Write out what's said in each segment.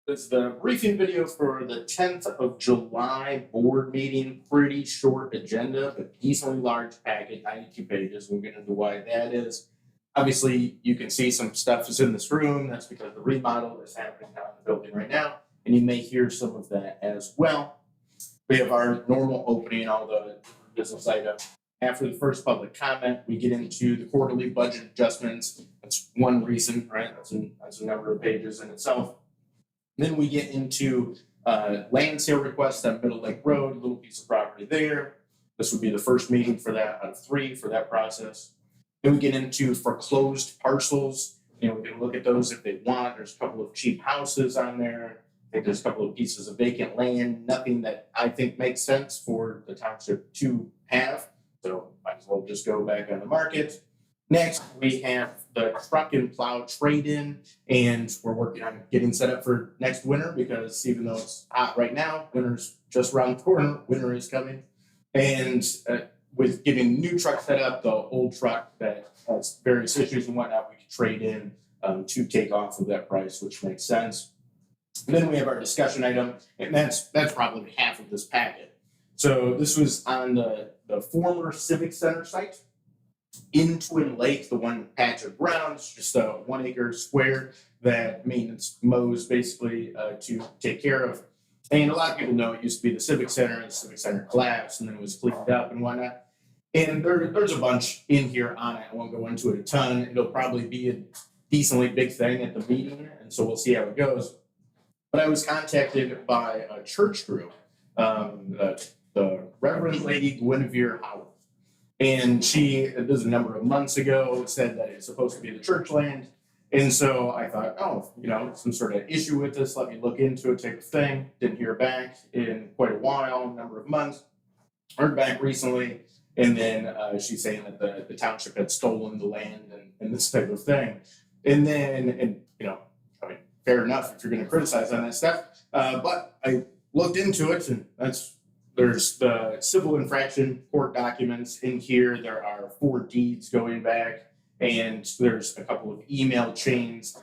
This is the briefing video for the 10th of July board meeting. Pretty short agenda, but decently large packet, 92 pages. We'll get into why that is. Obviously, you can see some stuff is in this room. That's because the remodel is happening down in the building right now, and you may hear some of that as well. We have our normal opening, all the business items. After the first public comment, we get into the quarterly budget adjustments. That's one reason, right? That's a number of pages in itself. Then we get into land sale requests on Middle Lake Road, a little piece of property there. This would be the first meeting for that out of 3 for that process. Then we get into foreclosed parcels. We can look at those if they want. There's a couple of cheap houses on there. I think there's a couple of pieces of vacant land, nothing that I think makes sense for the township to have. So might as well just go back on the market. Next, we have the truck and plow trade-in, and we're working on getting set up for next winter because even though it's hot right now, winter's just around the corner, winter is coming. And with getting new truck set up, the old truck that has various issues and whatnot, we can trade in to take off of that price, which makes sense. And then we have our discussion item, and that's probably half of this packet. So this was on the former Civic Center site. In Twin Lake, the one patch of ground, it's just a 1 acre square that maintenance mows basically to take care of. And a lot of people know it used to be the Civic Center, and the Civic Center collapsed and then it was cleaned up and whatnot. And there's a bunch in here on it. I won't go into it a ton. It'll probably be a decently big thing at the meeting, and so we'll see how it goes. But I was contacted by a church group, the Reverend Lady Guinevere Howard. And this was a number of months ago, said that it's supposed to be the church land. And so I thought, some sort of issue with this, let me look into it, take a thing. Didn't hear back in quite a while, a number of months. Heard back recently. And then she's saying that the township had stolen the land and this type of thing. And then, fair enough if you're going to criticize on that stuff. But I looked into it, and there's the civil infraction court documents in here. There are 4 deeds going back, and there's a couple of email chains.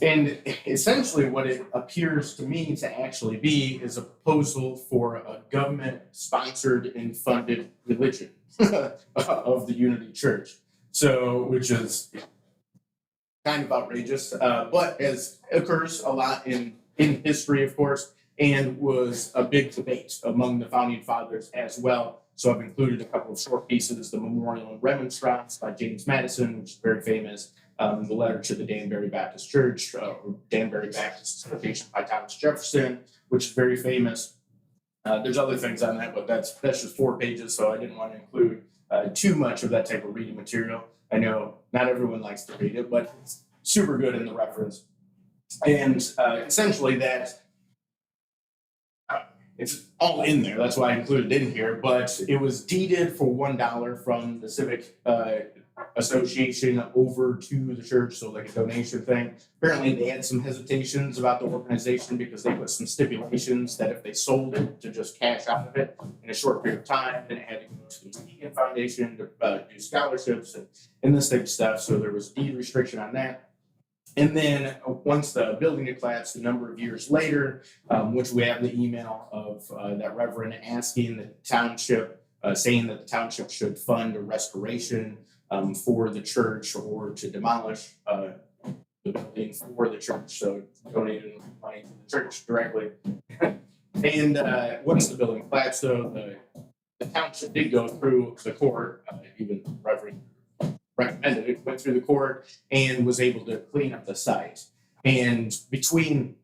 And essentially what it appears to me to actually be is a proposal for a government-sponsored and funded religion of the Unity Church. So, which is kind of outrageous, but as occurs a lot in history, of course, and was a big debate among the founding fathers as well. So I've included a couple of short pieces, the Memorial and Remonstrance by James Madison, which is very famous, the letter to the Danbury Baptist Church, Danbury Baptist Association by Thomas Jefferson, which is very famous. There's other things on that, but that's just 4 pages, so I didn't want to include too much of that type of reading material. I know not everyone likes to read it, but it's super good in the reference. And essentially that it's all in there. That's why I included it in here. But it was deeded for $1 from the Civic Association over to the church, so like a donation thing. Apparently, they had some hesitations about the organization because they put some stipulations that if they sold it to just cash out of it in a short period of time, then it had to go to the Stephen Foundation to do scholarships and this type of stuff. So there was a deed restriction on that. And then once the building had collapsed a number of years later, which we have the email of that reverend asking the township, saying that the township should fund a restoration for the church or to demolish the building for the church. So donating money to the church directly. And once the building collapsed, though, the township did go through the court, even Reverend recommended it, went through the court and was able to clean up the site. And between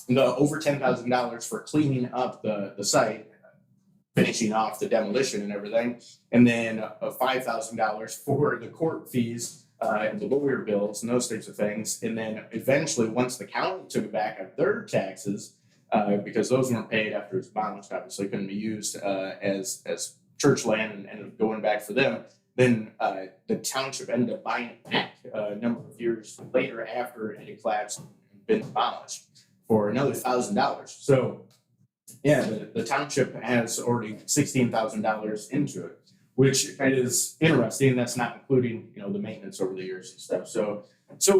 the over $10,000 for cleaning up the site, finishing off the demolition and everything, and then $5,000 for the court fees and the lawyer bills and those types of things. And then eventually, once the county took it back on their taxes, because those weren't paid after it was demolished, obviously couldn't be used as church land and ended up going back for them. Then the township ended up buying it back a number of years later after it had collapsed and been demolished for another $1,000. So, yeah, the township has already $16,000 into it, which is interesting. That's not including, the maintenance over the years and stuff. So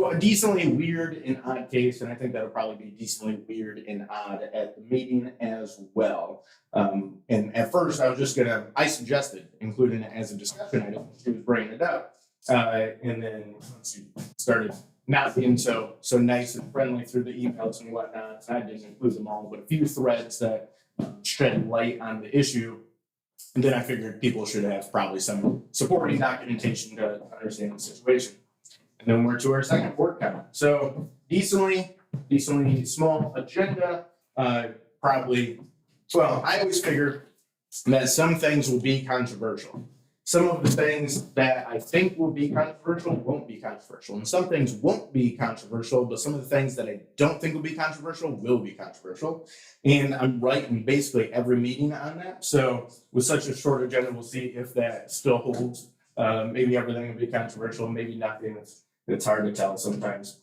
a decently weird and odd case, and I think that'll probably be decently weird and odd at the meeting as well. And at first I suggested including it as a discussion item. She was bringing it up. And then she started not being so nice and friendly through the emails and whatnot. I didn't include them all, but a few threads that shed light on the issue. And then I figured people should have probably some supporting documentation to understand the situation. And then we're to our second board comment. So decently small agenda. Probably, well, I always figure that some things will be controversial. Some of the things that I think will be controversial won't be controversial. And some things won't be controversial, but some of the things that I don't think will be controversial will be controversial. And I'm right in basically every meeting on that. So with such a short agenda, we'll see if that still holds. Maybe everything will be controversial, maybe nothing. It's hard to tell sometimes.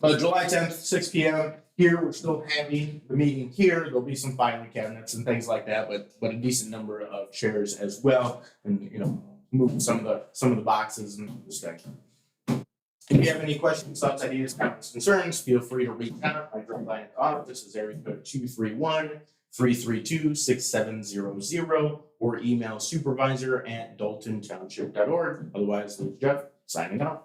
July 10th, 6 p.m. Here, we're still having the meeting here. There'll be some filing cabinets and things like that, but a decent number of chairs as well, and move some of the boxes and this thing. If you have any questions, thoughts, ideas, comments, concerns, feel free to reach out. My direct line at the office is area code 231-332-6700, or email supervisor@daltontownship.org. Otherwise, this is Jeff signing off.